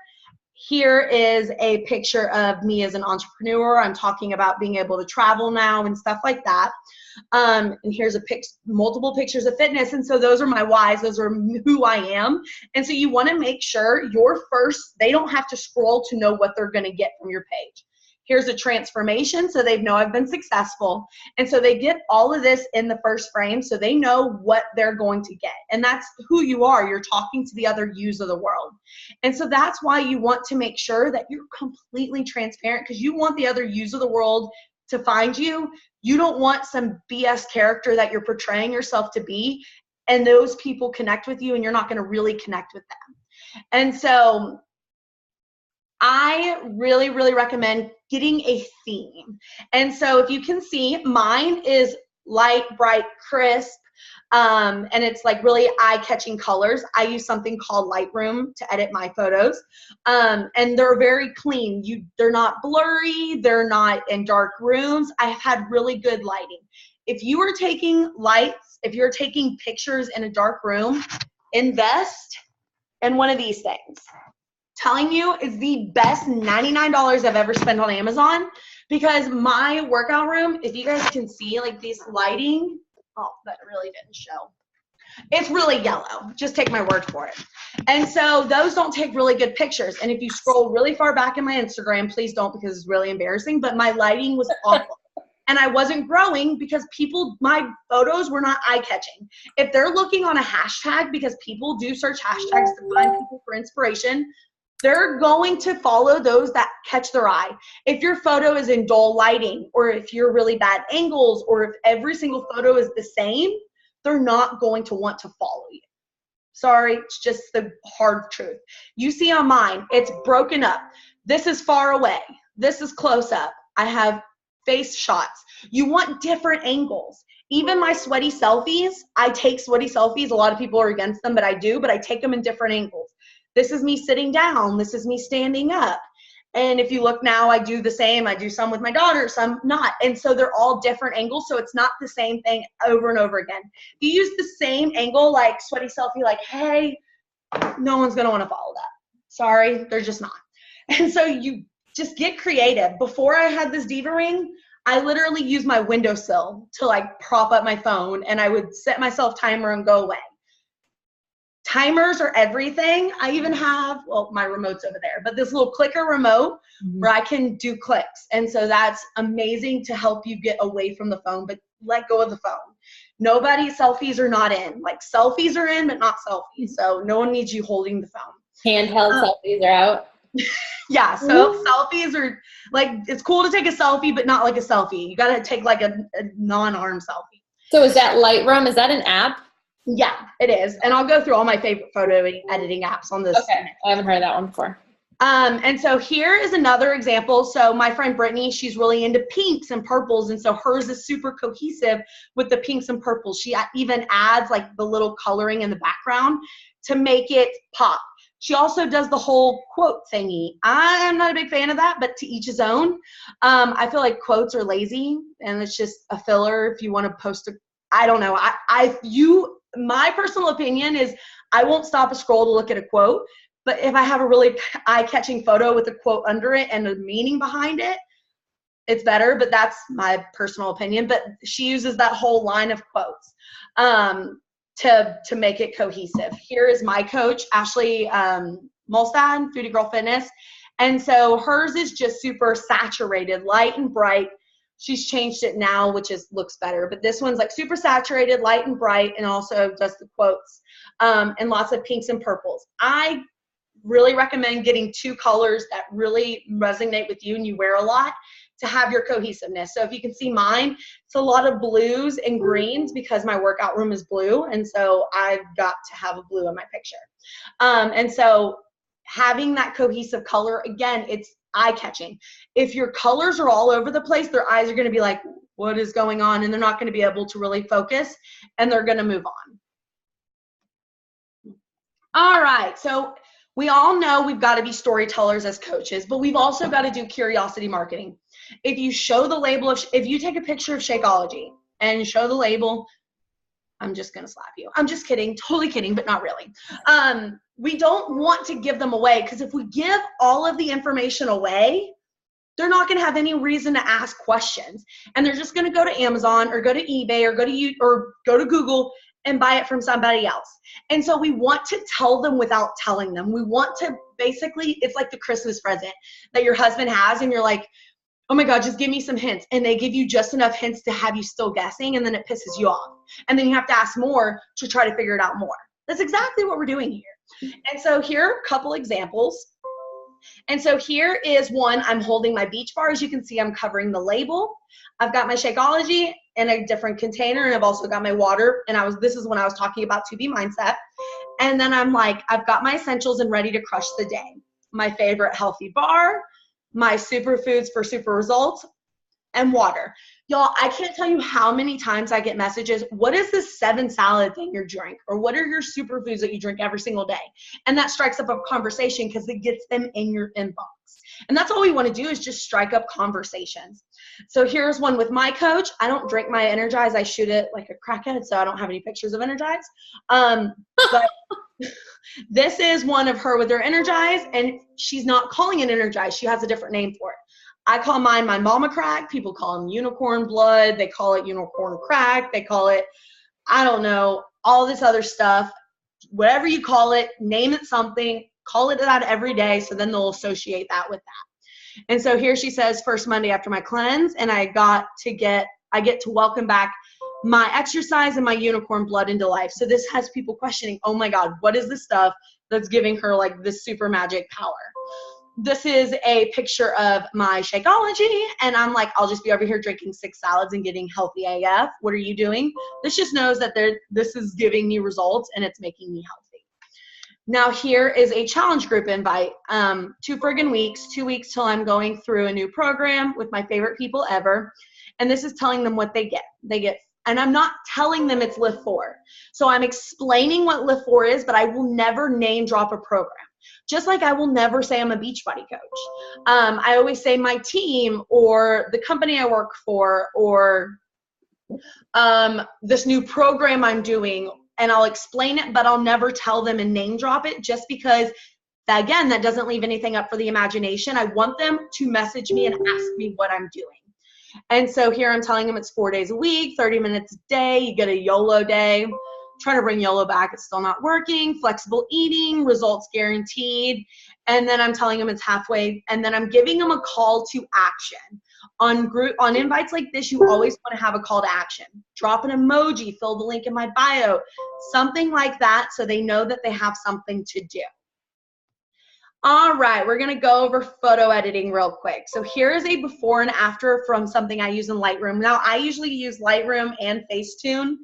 Here is a picture of me as an entrepreneur. I'm talking about being able to travel now and stuff like that. And here's multiple pictures of fitness. And so those are my whys. Those are who I am. And so you want to make sure they don't have to scroll to know what they're going to get from your page. Here's a transformation, so they know I've been successful. And so they get all of this in the first frame, so they know what they're going to get. And that's who you are. You're talking to the other yous of the world. And so that's why you want to make sure that you're completely transparent, because you want the other yous of the world to find you. You don't want some BS character that you're portraying yourself to be, and those people connect with you and you're not going to really connect with them. And so I really, really recommend getting a theme. And so if you can see, mine is light, bright, crisp, and it's like really eye-catching colors. I use something called Lightroom to edit my photos, and they're very clean. They're not blurry. They're not in dark rooms. I have had really good lighting. If you are taking if you're taking pictures in a dark room, invest in one of these things. Telling you is the best $99 I've ever spent on Amazon, because my workout room, if you guys can see like these lighting, that really didn't show. It's really yellow. Just take my word for it. And so those don't take really good pictures. And if you scroll really far back in my Instagram, please don't, because it's really embarrassing, but my lighting was awful. And I wasn't growing because my photos were not eye-catching. If they're looking on a hashtag, because people do search hashtags to find people for inspiration, they're going to follow those that catch their eye. If your photo is in dull lighting, or if you're really bad angles, or if every single photo is the same, they're not going to want to follow you. Sorry, it's just the hard truth. You see on mine, it's broken up. This is far away. This is close up. I have face shots. You want different angles. Even my sweaty selfies, I take sweaty selfies. A lot of people are against them, but I do, but I take them in different angles. This is me sitting down. This is me standing up. And if you look now, I do the same. I do some with my daughter, some not. And so they're all different angles. So it's not the same thing over and over again. If you use the same angle, like sweaty selfie, like, hey, no one's going to want to follow that. Sorry, they're just not. And so you just get creative. Before I had this diva ring, I literally used my windowsill to like prop up my phone, and I would set myself timer and go away. Timers are everything. I even have, my remote's over there, but this little clicker remote where I can do clicks. And so that's amazing to help you get away from the phone, but let go of the phone. Selfies are not in. Like, selfies are in, but not selfies. So no one needs you holding the phone. Handheld selfies are out. Yeah, so selfies are like, it's cool to take a selfie, but not like a selfie. You got to take like a non-arm selfie. So is that Lightroom? Is that an app? Yeah, it is. And I'll go through all my favorite photo editing apps on this. Okay, I haven't heard of that one before. And so here is another example. So my friend Brittany, she's really into pinks and purples. And so hers is super cohesive with the pinks and purples. She even adds like the little coloring in the background to make it pop. She also does the whole quote thingy. I am not a big fan of that, but to each his own. I feel like quotes are lazy, and it's just a filler if you want to post I don't know. My personal opinion is I won't stop a scroll to look at a quote, but if I have a really eye-catching photo with a quote under it and a meaning behind it, it's better, but that's my personal opinion. But she uses that whole line of quotes to make it cohesive. Here is my coach, Ashley Molstad, Foodie Girl Fitness. And so hers is just super saturated, light and bright. She's changed it now, which looks better. But this one's like super saturated, light and bright, and also does the quotes and lots of pinks and purples. I really recommend getting two colors that really resonate with you and you wear a lot to have your cohesiveness. So if you can see mine, it's a lot of blues and greens because my workout room is blue. And so I've got to have a blue in my picture. And so having that cohesive color, again, it's eye-catching. If your colors are all over the place, their eyes are going to be like, what is going on? And they're not going to be able to really focus, and they're going to move on. All right, so we all know we've got to be storytellers as coaches, but we've also got to do curiosity marketing. If you show the label of, if you take a picture of Shakeology and show the label, I'm just going to slap you. I'm just kidding, totally kidding, but not really. We don't want to give them away, because if we give all of the information away, they're not going to have any reason to ask questions, and they're just going to go to Amazon or go to eBay or go to Google and buy it from somebody else. And so we want to tell them without telling them. We want to basically, it's like the Christmas present that your husband has, and you're like, oh my God, just give me some hints. And they give you just enough hints to have you still guessing, and then it pisses you off. And then you have to ask more to try to figure it out more. That's exactly what we're doing here. And so here are a couple examples. And so here is one. I'm holding my beach bar. As you can see, I'm covering the label. I've got my Shakeology in a different container, and I've also got my water. And this is when I was talking about 2B mindset. And then I'm like, I've got my essentials and ready to crush the day. My favorite healthy bar, my superfoods for super results, and water. Y'all, I can't tell you how many times I get messages, what is this 7 salad thing you drink? Or what are your superfoods that you drink every single day? And that strikes up a conversation because it gets them in your inbox. And that's all we want to do, is just strike up conversations. So here's one with my coach. I don't drink my Energize. I shoot it like a crackhead, so I don't have any pictures of Energize. But this is one of her with her Energize, and she's not calling it Energize. She has a different name for it. I call mine my mama crack. People call them unicorn blood. They call it unicorn crack. They call it, I don't know, all this other stuff. Whatever you call it, name it something, call it that every day, so then they'll associate that with that. And so here she says, first Monday after my cleanse, and I get to welcome back my exercise and my unicorn blood into life. So this has people questioning, oh my God, what is this stuff that's giving her like this super magic power? This is a picture of my Shakeology, and I'm like, I'll just be over here drinking 6 salads and getting healthy AF. What are you doing? This just knows that this is giving me results, and it's making me healthy. Now here is a challenge group invite. 2 friggin' weeks, 2 weeks till I'm going through a new program with my favorite people ever. And this is telling them what they get. And I'm not telling them it's Lift 4. So I'm explaining what Lift 4 is, but I will never name drop a program. Just like I will never say I'm a Beachbody coach. I always say my team, or the company I work for, or this new program I'm doing, and I'll explain it, but I'll never tell them and name drop it, just because, again, that doesn't leave anything up for the imagination. I want them to message me and ask me what I'm doing. And so here I'm telling them it's 4 days a week, 30 minutes a day. You get a YOLO day. I'm trying to bring YOLO back. It's still not working. Flexible eating, results guaranteed. And then I'm telling them it's halfway. And then I'm giving them a call to action. On invites like this, you always want to have a call to action. Drop an emoji, fill the link in my bio, something like that, so they know that they have something to do. All right, we're going to go over photo editing real quick. So here is a before and after from something I use in Lightroom. Now, I usually use Lightroom and Facetune.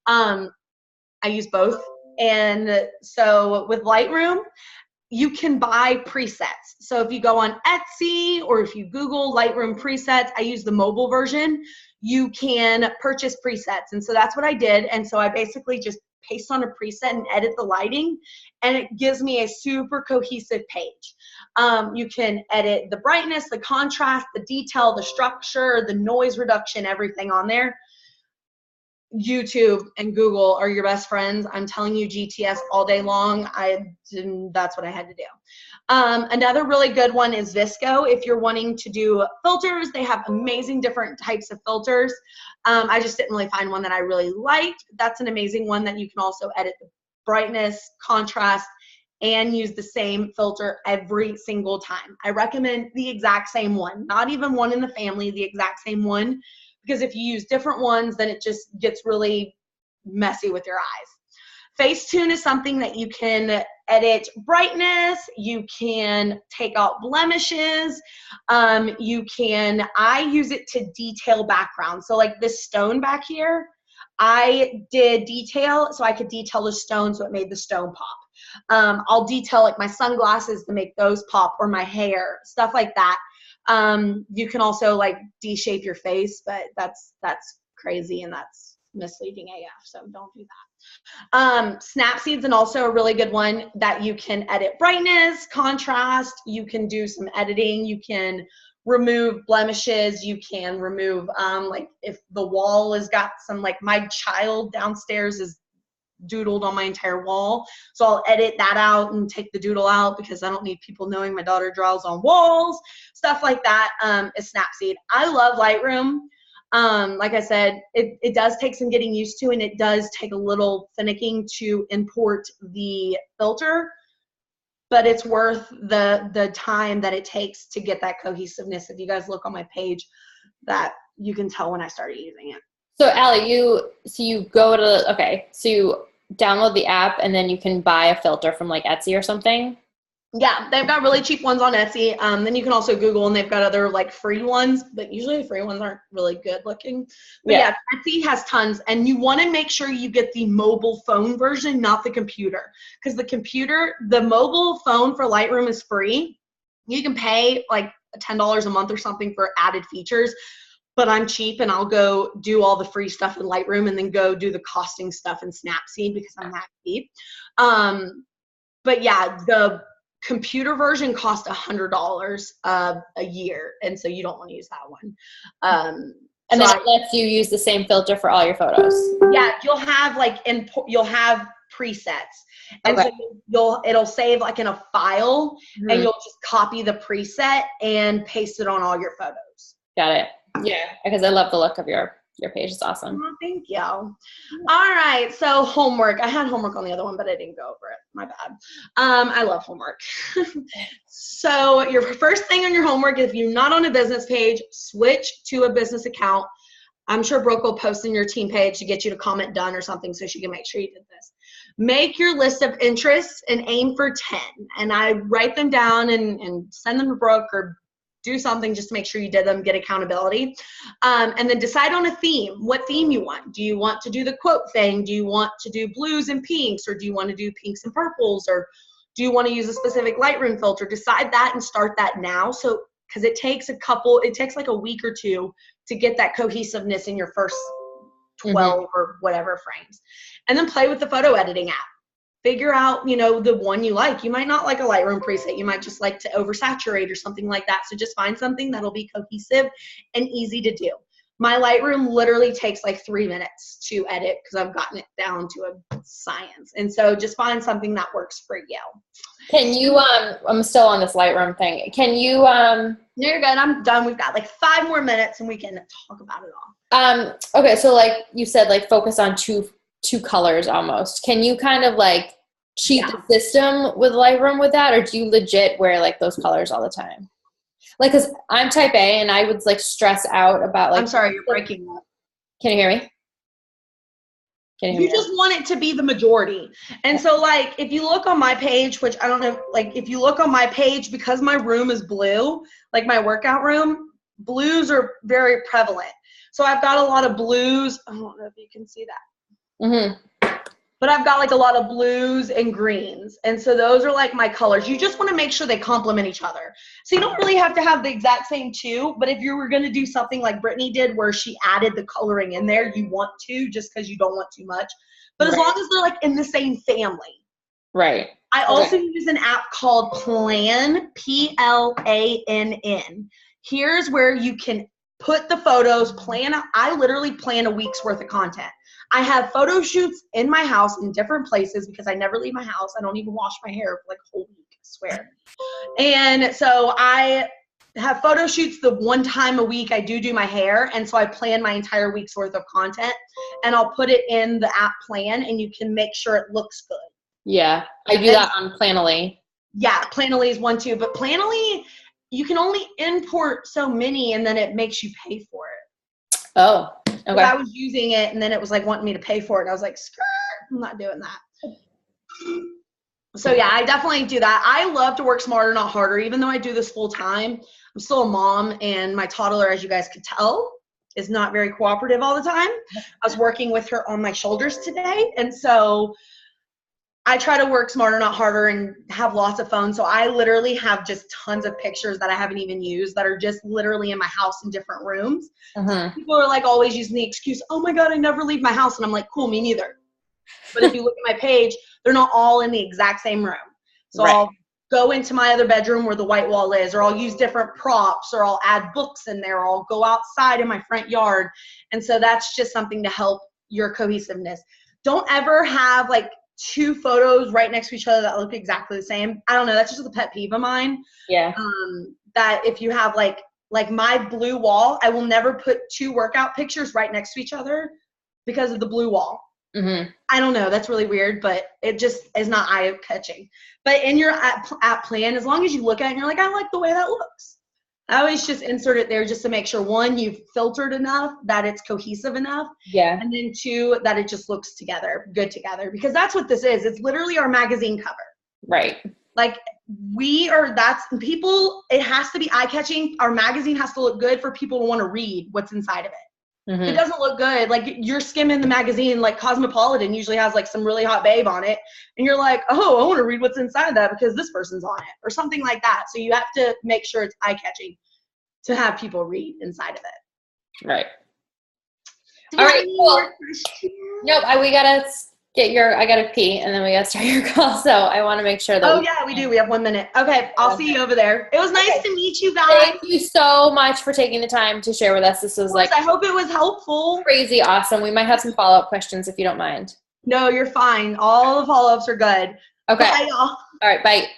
I use both. And so with Lightroom, you can buy presets. So if you go on Etsy, or if you Google Lightroom presets, I use the mobile version, you can purchase presets. And so that's what I did. And so I basically just paste on a preset and edit the lighting, and it gives me a super cohesive page. You can edit the brightness, the contrast, the detail, the structure, the noise reduction, everything on there. YouTube and Google are your best friends. I'm telling you, GTS all day long. That's what I had to do. Another really good one is Visco. If you're wanting to do filters, they have amazing different types of filters. I just didn't really find one that I really liked. That's an amazing one that you can also edit the brightness, contrast, and use the same filter every single time. I recommend the exact same one, not even one in the family, the exact same one. Because if you use different ones, then it just gets really messy with your eyes. Facetune is something that you can edit brightness, you can take out blemishes, I use it to detail background. So like this stone back here, I did detail so I could detail the stone so it made the stone pop. I'll detail like my sunglasses to make those pop, or my hair, stuff like that. You can also like de-shape your face, but that's crazy and that's misleading AF, so don't do that. Snapseed's and also a really good one that you can edit brightness, contrast, you can do some editing, you can remove blemishes, you can remove like if the wall has got some, like my child downstairs is doodled on my entire wall, so I'll edit that out and take the doodle out because I don't need people knowing my daughter draws on walls, stuff like that. Is Snapseed. I love Lightroom. Like I said, it does take some getting used to, and it does take a little finicking to import the filter, but it's worth the time that it takes to get that cohesiveness. If you guys look on my page, that you can tell when I started using it. So Allie, you download the app and then you can buy a filter from like Etsy or something? Yeah, they've got really cheap ones on Etsy. Then you can also Google, and they've got other like free ones, but usually the free ones aren't really good looking. But yeah, Etsy has tons, and you want to make sure you get the mobile phone version, not the computer, because the mobile phone for Lightroom is free. You can pay like $10 a month or something for added features, but I'm cheap and I'll go do all the free stuff in Lightroom and then go do the costing stuff in Snapseed because I'm that cheap. But yeah, the computer version costs $100 a year, and so you don't want to use that one. And so then it lets you use the same filter for all your photos. Yeah, you'll have like you'll have presets, and so it'll save like in a file, and you'll just copy the preset and paste it on all your photos. Got it. Yeah, because I love the look of your page. It's awesome. Oh, thank you. All right, so homework. I had homework on the other one, but I didn't go over it. My bad. I love homework. So your first thing on your homework, if you're not on a business page, switch to a business account. I'm sure Brooke will post in your team page to get you to comment done or something so she can make sure you did this. Make your list of interests and aim for 10. And I write them down and send them to Brooke or do something just to make sure you did them, get accountability. And then decide on a theme, what theme you want. Do you want to do the quote thing? Do you want to do blues and pinks? Or do you want to do pinks and purples? Or do you want to use a specific Lightroom filter? Decide that and start that now. So, because it takes like a week or two to get that cohesiveness in your first 12 or whatever frames. And then play with the photo editing app. Figure out, the one you like. You might not like a Lightroom preset. You might just like to oversaturate or something like that. So just find something that'll be cohesive and easy to do. My Lightroom literally takes like 3 minutes to edit because I've gotten it down to a science. And so just find something that works for you. Can you, I'm still on this Lightroom thing. Can you, No, you're good. I'm done. We've got like 5 more minutes and we can talk about it all. Okay. So like you said, like focus on two colors almost. Can you kind of like cheat the system with Lightroom with that, or do you legit wear like those colors all the time? Like, cause I'm type A and I would like stress out about like. I'm sorry, you're breaking up. Can you hear me? You just want it to be the majority. And so like, if you look on my page, which I don't know, like if you look on my page, because my room is blue, like my workout room, blues are very prevalent. So I've got a lot of blues. I don't know if you can see that. But I've got like a lot of blues and greens. And so those are like my colors. You just want to make sure they complement each other. So you don't really have to have the exact same two, but if you were going to do something like Brittany did where she added the coloring in there, you want to, just because you don't want too much. But as long as they're like in the same family. Right. I also use an app called Plan, Plann. Here's where you can put the photos, I literally plan a week's worth of content. I have photo shoots in my house in different places because I never leave my house. I don't even wash my hair for like a whole week, I swear. And so I have photo shoots the one time a week I do my hair. And so I plan my entire week's worth of content and I'll put it in the app Plan and you can make sure it looks good. Yeah, I do that on Planoly. Yeah, Planoly is one too. But Planoly, you can only import so many and then it makes you pay for it. Oh, okay. I was using it and then it was like wanting me to pay for it. And I was like, skirt, I'm not doing that. So yeah, I definitely do that. I love to work smarter, not harder. Even though I do this full time, I'm still a mom and my toddler, as you guys could tell, is not very cooperative all the time. I was working with her on my shoulders today. And so I try to work smarter, not harder, and have lots of phones. So I literally have just tons of pictures that I haven't even used that are just literally in my house in different rooms. So people are like always using the excuse, oh my God, I never leave my house. And I'm like, cool, me neither. But if you look at my page, they're not all in the exact same room. So I'll go into my other bedroom where the white wall is, or I'll use different props, or I'll add books in there, or I'll go outside in my front yard. And so that's just something to help your cohesiveness. Don't ever have like 2 photos right next to each other that look exactly the same. I don't know. That's just a pet peeve of mine. Yeah. That if you have like my blue wall, I will never put 2 workout pictures right next to each other because of the blue wall. I don't know. That's really weird, but it just is not eye-catching. But in your app plan, as long as you look at it and you're like, I like the way that looks. I always just insert it there just to make sure, 1, you've filtered enough that it's cohesive enough. Yeah. And then 2, that it just looks good together. Because that's what this is. It's literally our magazine cover. Right. Like it has to be eye-catching. Our magazine has to look good for people to want to read what's inside of it. If it doesn't look good, like you're skimming the magazine, like Cosmopolitan usually has like some really hot babe on it, and you're like, oh, I want to read what's inside of that because this person's on it, or something like that. So you have to make sure it's eye-catching to have people read inside of it. Right. All right, cool. Nope, I gotta pee, and then we gotta start your call, so I want to make sure that we do. We have 1 minute. Okay, I'll see you over there. It was nice to meet you guys. Thank you so much for taking the time to share with us. This was I hope it was helpful. Crazy awesome. We might have some follow-up questions if you don't mind. No, you're fine. All the follow-ups are good. Okay. Bye, y'all. All right, bye.